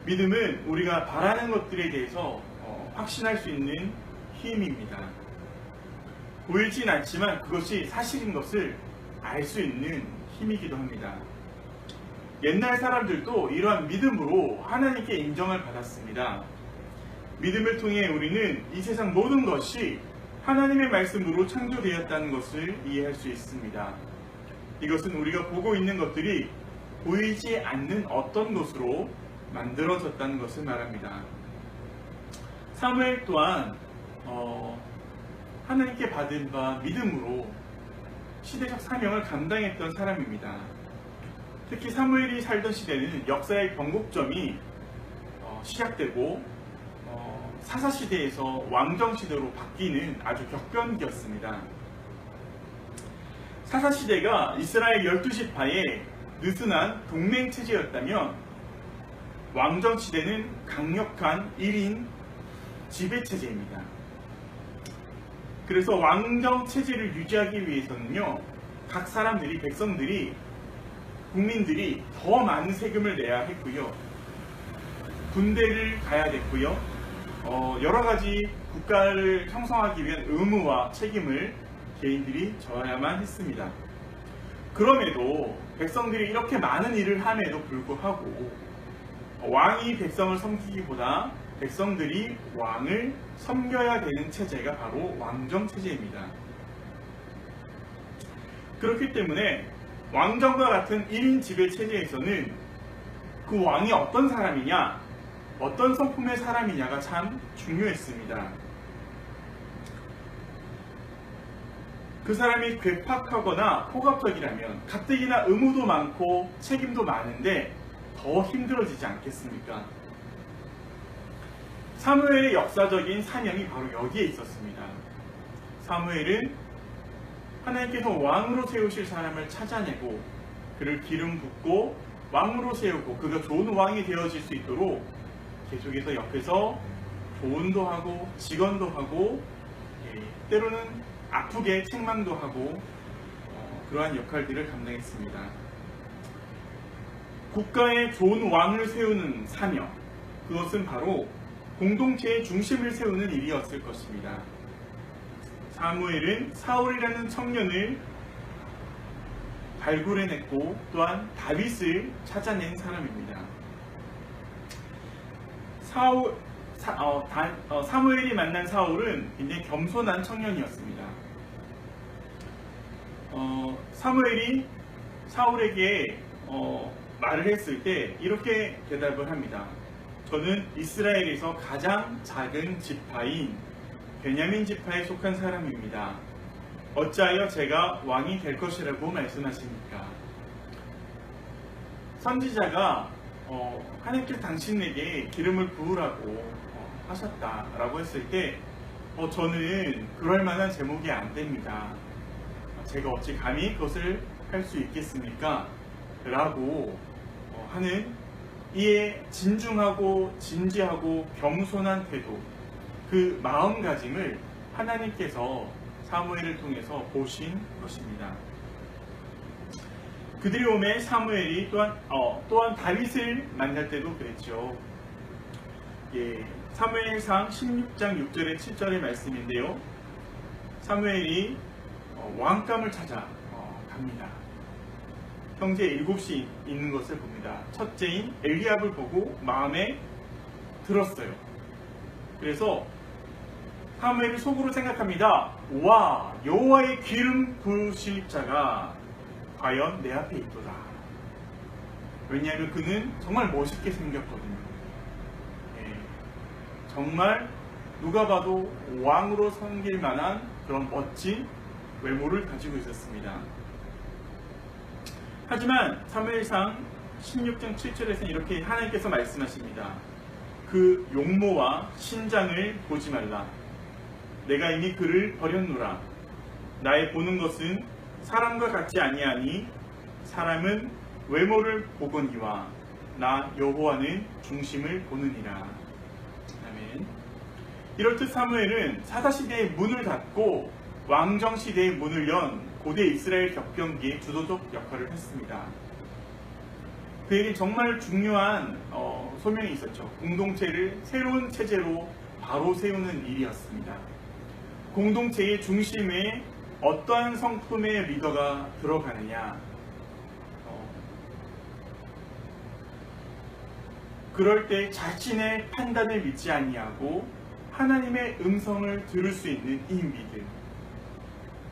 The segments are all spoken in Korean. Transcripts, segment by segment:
믿음은 우리가 바라는 것들에 대해서 확신할 수 있는 힘입니다. 보이진 않지만 그것이 사실인 것을 알 수 있는 힘이기도 합니다. 옛날 사람들도 이러한 믿음으로 하나님께 인정을 받았습니다. 믿음을 통해 우리는 이 세상 모든 것이 하나님의 말씀으로 창조되었다는 것을 이해할 수 있습니다. 이것은 우리가 보고 있는 것들이 보이지 않는 어떤 것으로 만들어졌다는 것을 말합니다. 사무엘 또한 하나님께 받은 바 믿음으로 시대적 사명을 감당했던 사람입니다. 특히 사무엘이 살던 시대는 역사의 변곡점이 시작되고 사사시대에서 왕정시대로 바뀌는 아주 격변기였습니다. 사사시대가 이스라엘 12지파의 느슨한 동맹체제였다면 왕정시대는 강력한 1인 지배체제입니다. 그래서 왕정체제를 유지하기 위해서는요, 각 사람들이, 백성들이, 국민들이 더 많은 세금을 내야 했고요, 군대를 가야 됐고요, 여러 가지 국가를 형성하기 위한 의무와 책임을 개인들이 져야만 했습니다. 그럼에도 백성들이 이렇게 많은 일을 함에도 불구하고 왕이 백성을 섬기기보다 백성들이 왕을 섬겨야 되는 체제가 바로 왕정체제입니다. 그렇기 때문에 왕정과 같은 1인 지배 체제에서는 그 왕이 어떤 사람이냐, 어떤 성품의 사람이냐가 참 중요했습니다. 그 사람이 괴팍하거나 포갑적이라면 가뜩이나 의무도 많고 책임도 많은데 더 힘들어지지 않겠습니까? 사무엘의 역사적인 사명이 바로 여기에 있었습니다. 사무엘은 하나님께서 왕으로 세우실 사람을 찾아내고 그를 기름 붓고 왕으로 세우고 그가 좋은 왕이 되어질 수 있도록 계속해서 옆에서 조언도 하고 직언도 하고 때로는 아프게 책망도 하고 그러한 역할들을 감당했습니다. 국가에 좋은 왕을 세우는 사명, 그것은 바로 공동체의 중심을 세우는 일이었을 것입니다. 사무엘은 사울이라는 청년을 발굴해냈고 또한 다윗을 찾아낸 사람입니다. 사무엘이 만난 사울은 굉장히 겸손한 청년이었습니다. 사무엘이 사울에게 말을 했을 때 이렇게 대답을 합니다. 저는 이스라엘에서 가장 작은 지파인 베냐민 지파에 속한 사람입니다. 어찌하여 제가 왕이 될 것이라고 말씀하십니까? 선지자가 하나님께서 당신에게 기름을 부으라고 하셨다라고 했을 때 저는 그럴 만한 제목이 안 됩니다. 제가 어찌 감히 그것을 할 수 있겠습니까? 라고 하는 이에 진중하고 진지하고 겸손한 태도, 그 마음가짐을 하나님께서 사무엘을 통해서 보신 것입니다. 그들이 오매 사무엘이 또한 다윗을 만날 때도 그랬죠. 사무엘상 16장 6절에 7절의 말씀인데요. 사무엘이 왕감을 찾아 갑니다. 형제 7이 있는 것을 봅니다. 첫째인 엘리압을 보고 마음에 들었어요. 그래서 사무엘이 속으로 생각합니다. 와, 여호와의 기름 부으실 자가 과연 내 앞에 있도다. 왜냐하면 그는 정말 멋있게 생겼거든요. 정말 누가 봐도 왕으로 섬길 만한 그런 멋진 외모를 가지고 있었습니다. 하지만 사무엘상 16장 7절에서는 이렇게 하나님께서 말씀하십니다. 그 용모와 신장을 보지 말라. 내가 이미 그를 버렸노라. 나의 보는 것은 사람과 같지 아니하니 사람은 외모를 보거니와 나 여호와는 중심을 보느니라. 아멘. 이렇듯 사무엘은 사사시대의 문을 닫고 왕정시대의 문을 연 고대 이스라엘 격변기의 주도적 역할을 했습니다. 그에게 정말 중요한 소명이 있었죠. 공동체를 새로운 체제로 바로 세우는 일이었습니다. 공동체의 중심에 어떠한 성품의 리더가 들어가느냐, 그럴 때 자신의 판단을 믿지 아니하고 하나님의 음성을 들을 수 있는 이 믿음,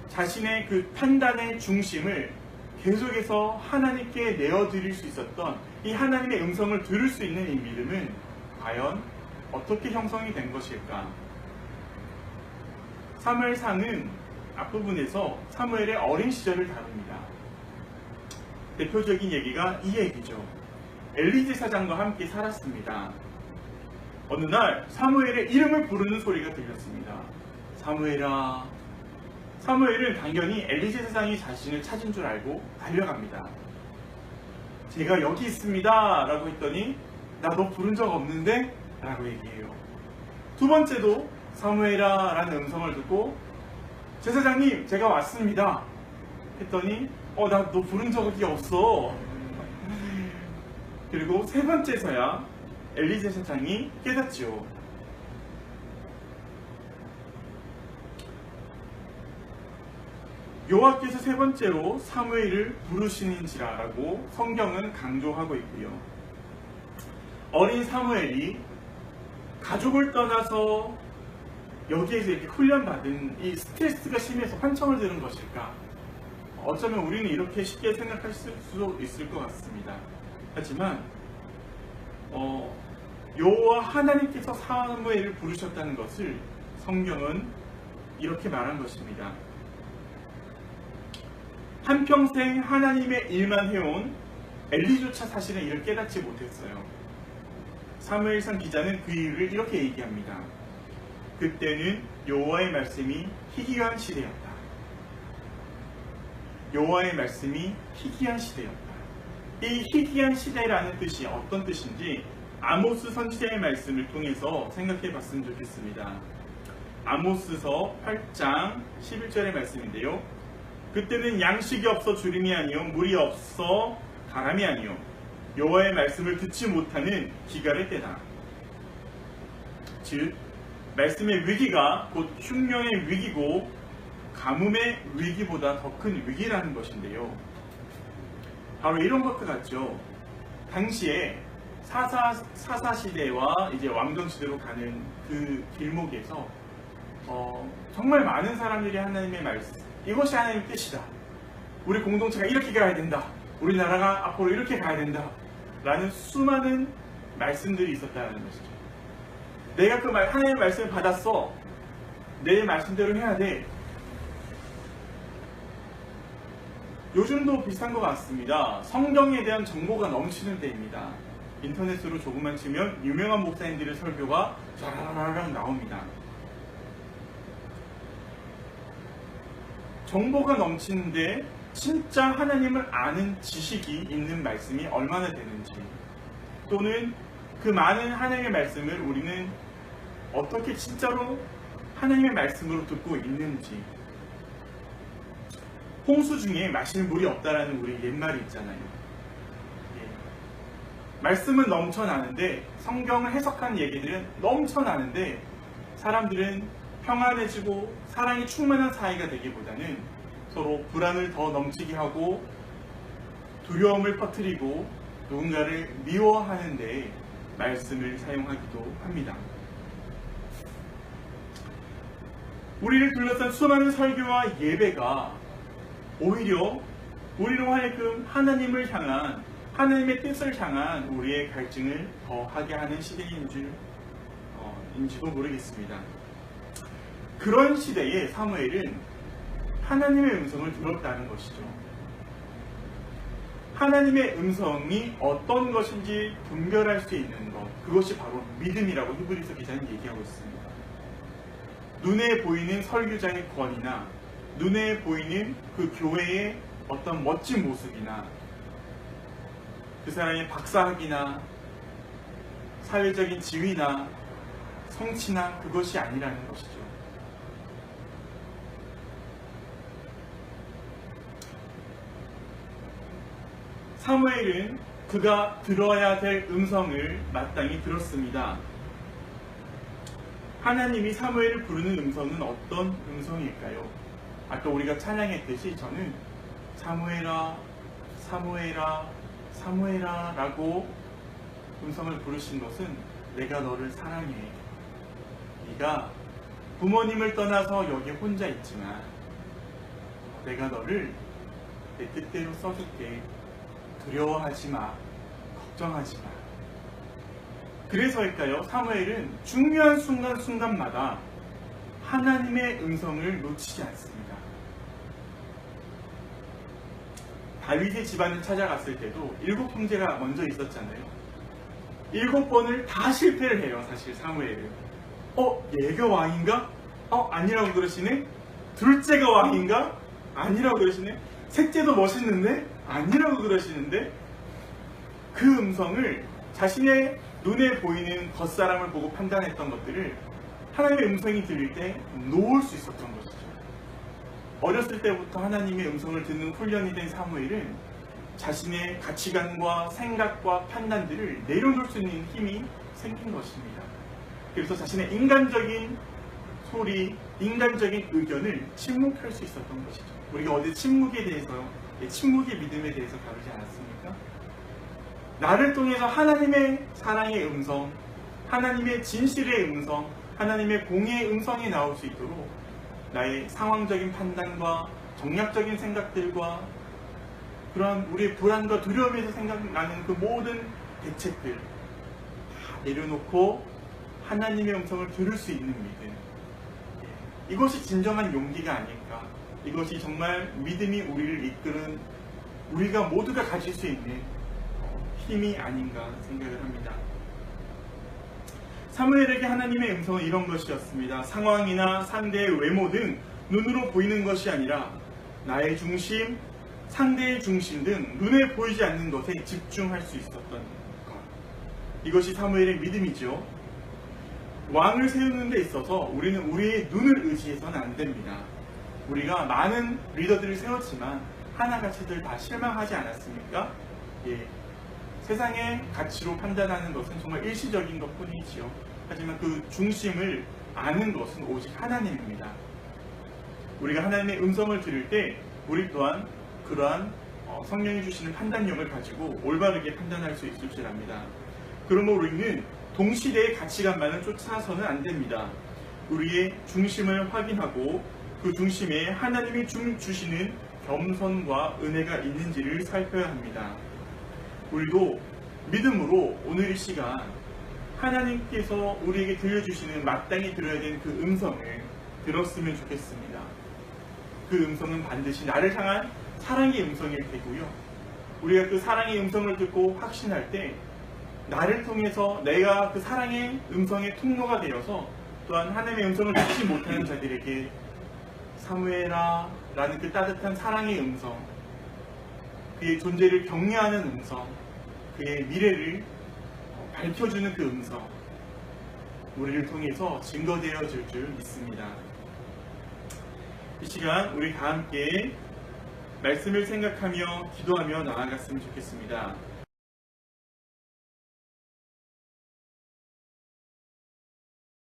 자신의 그 판단의 중심을 계속해서 하나님께 내어드릴 수 있었던 이 하나님의 음성을 들을 수 있는 이 믿음은 과연 어떻게 형성이 된 것일까? 사무엘상은 앞부분에서 사무엘의 어린 시절을 다룹니다. 대표적인 얘기가 이 얘기죠. 엘리 제사장과 함께 살았습니다. 어느 날 사무엘의 이름을 부르는 소리가 들렸습니다. 사무엘아. 사무엘은 당연히 엘리 제사장이 자신을 찾은 줄 알고 달려갑니다. 제가 여기 있습니다 라고 했더니 나 너 부른 적 없는데? 라고 얘기해요. 두 번째도 사무엘아 라는 음성을 듣고 제사장님 제가 왔습니다 했더니 나 너 부른 적이 없어. 그리고 세 번째서야 엘리 제사장이 깨닫지요. 여호와께서 세 번째로 사무엘을 부르시는지라라고 성경은 강조하고 있고요. 어린 사무엘이 가족을 떠나서 여기에서 이렇게 훈련받은 이 스트레스가 심해서 환청을 들은 것일까? 어쩌면 우리는 이렇게 쉽게 생각할 수도 있을 것 같습니다. 하지만 여호와 하나님께서 사무엘을 부르셨다는 것을 성경은 이렇게 말한 것입니다. 한평생 하나님의 일만 해온 엘리조차 사실은 이를 깨닫지 못했어요. 사무엘상 기자는 그 이유를 이렇게 얘기합니다. 그때는 여호와의 말씀이 희귀한 시대였다. 여호와의 말씀이 희귀한 시대였다. 이 희귀한 시대라는 뜻이 어떤 뜻인지 아모스 선지자의 말씀을 통해서 생각해 봤으면 좋겠습니다. 아모스서 8장 11절의 말씀인데요. 그때는 양식이 없어 주림이 아니요 물이 없어 가람이 아니요 여호와의 말씀을 듣지 못하는 기갈의 때다. 즉 말씀의 위기가 곧 흉년의 위기고 가뭄의 위기보다 더 큰 위기라는 것인데요. 바로 이런 것과 같죠. 당시에 사사시대와 이제 왕정시대로 가는 그 길목에서 정말 많은 사람들이 하나님의 말씀, 이것이 하나님의 뜻이다. 우리 공동체가 이렇게 가야 된다. 우리나라가 앞으로 이렇게 가야 된다. 라는 수많은 말씀들이 있었다는 것이죠. 내가 그 하나님의 말씀을 받았어. 내 말씀대로 해야 돼. 요즘도 비슷한 것 같습니다. 성경에 대한 정보가 넘치는 때입니다. 인터넷으로 조금만 치면 유명한 목사님들의 설교가 자라라락 나옵니다. 정보가 넘치는데 진짜 하나님을 아는 지식이 있는 말씀이 얼마나 되는지, 또는 그 많은 하나님의 말씀을 우리는 어떻게 진짜로 하나님의 말씀으로 듣고 있는지. 홍수 중에 마실 물이 없다라는 우리 옛말이 있잖아요. 말씀은 넘쳐나는데, 성경을 해석한 얘기들은 넘쳐나는데, 사람들은 평안해지고 사랑이 충만한 사이가 되기보다는 서로 불안을 더 넘치게 하고 두려움을 퍼뜨리고 누군가를 미워하는 데 말씀을 사용하기도 합니다. 우리를 둘러싼 수많은 설교와 예배가 오히려 우리로 하여금 하나님을 향한, 하나님의 뜻을 향한 우리의 갈증을 더하게 하는 시대인지도 모르겠습니다. 그런 시대에 사무엘은 하나님의 음성을 들었다는 것이죠. 하나님의 음성이 어떤 것인지 분별할 수 있는 것, 그것이 바로 믿음이라고 히브리서 기자는 얘기하고 있습니다. 눈에 보이는 설교자의 권위나 눈에 보이는 그 교회의 어떤 멋진 모습이나 그 사람의 박사학이나 사회적인 지위나 성취나 그것이 아니라는 것이죠. 사무엘은 그가 들어야 될 음성을 마땅히 들었습니다. 하나님이 사무엘을 부르는 음성은 어떤 음성일까요? 아까 우리가 찬양했듯이 저는 사무엘아, 사무엘아, 사무엘아 라고 음성을 부르신 것은 내가 너를 사랑해. 네가 부모님을 떠나서 여기 혼자 있지만 내가 너를 내 뜻대로 써줄게. 두려워하지 마. 걱정하지 마. 그래서일까요? 사무엘은 중요한 순간순간마다 하나님의 음성을 놓치지 않습니다. 다윗의 집안을 찾아갔을 때도 7 형제가 먼저 있었잖아요. 7번을 다 실패를 해요. 사실 사무엘은. 얘가 왕인가? 아니라고 그러시네? 둘째가 왕인가? 아니라고 그러시네? 셋째도 멋있는데? 아니라고 그러시는데? 그 음성을 자신의 눈에 보이는 겉사람을 보고 판단했던 것들을 하나님의 음성이 들릴 때 놓을 수 있었던 것이죠. 어렸을 때부터 하나님의 음성을 듣는 훈련이 된 사무엘은 자신의 가치관과 생각과 판단들을 내려놓을 수 있는 힘이 생긴 것입니다. 그래서 자신의 인간적인 소리, 인간적인 의견을 침묵할 수 있었던 것이죠. 우리가 어제 침묵에 대해서, 침묵의 믿음에 대해서 다루지 않았습니까? 나를 통해서 하나님의 사랑의 음성, 하나님의 진실의 음성, 하나님의 공의의 음성이 나올 수 있도록 나의 상황적인 판단과 정략적인 생각들과 그러한 우리의 불안과 두려움에서 생각나는 그 모든 대책들 다 내려놓고 하나님의 음성을 들을 수 있는 믿음. 이것이 진정한 용기가 아닐까. 이것이 정말 믿음이 우리를 이끄는, 우리가 모두가 가질 수 있는 힘이 아닌가 생각을 합니다. 사무엘에게 하나님의 음성은 이런 것이었습니다. 상황이나 상대의 외모 등 눈으로 보이는 것이 아니라 나의 중심, 상대의 중심 등 눈에 보이지 않는 것에 집중할 수 있었던 것. 이것이 사무엘의 믿음이죠. 왕을 세우는 데 있어서 우리는 우리의 눈을 의지해서는 안 됩니다. 우리가 많은 리더들을 세웠지만 하나같이들 다 실망하지 않았습니까? 세상의 가치로 판단하는 것은 정말 일시적인 것 뿐이지요. 하지만 그 중심을 아는 것은 오직 하나님입니다. 우리가 하나님의 음성을 들을 때 우리 또한 그러한 성령이 주시는 판단력을 가지고 올바르게 판단할 수 있을 줄 압니다. 그러므로 우리는 동시대의 가치관만을 쫓아서는 안 됩니다. 우리의 중심을 확인하고 그 중심에 하나님이 주시는 겸손과 은혜가 있는지를 살펴야 합니다. 우리도 믿음으로 오늘 이 시간 하나님께서 우리에게 들려주시는 마땅히 들어야 되는 그 음성을 들었으면 좋겠습니다. 그 음성은 반드시 나를 향한 사랑의 음성일 테고요. 우리가 그 사랑의 음성을 듣고 확신할 때 나를 통해서 내가 그 사랑의 음성의 통로가 되어서 또한 하나님의 음성을 듣지 못하는 자들에게 사무엘아 라는 그 따뜻한 사랑의 음성, 그의 존재를 격려하는 음성, 그의 미래를 밝혀주는 그 음성, 우리를 통해서 증거되어질 줄 믿습니다. 이 시간 우리 다 함께 말씀을 생각하며 기도하며 나아갔으면 좋겠습니다.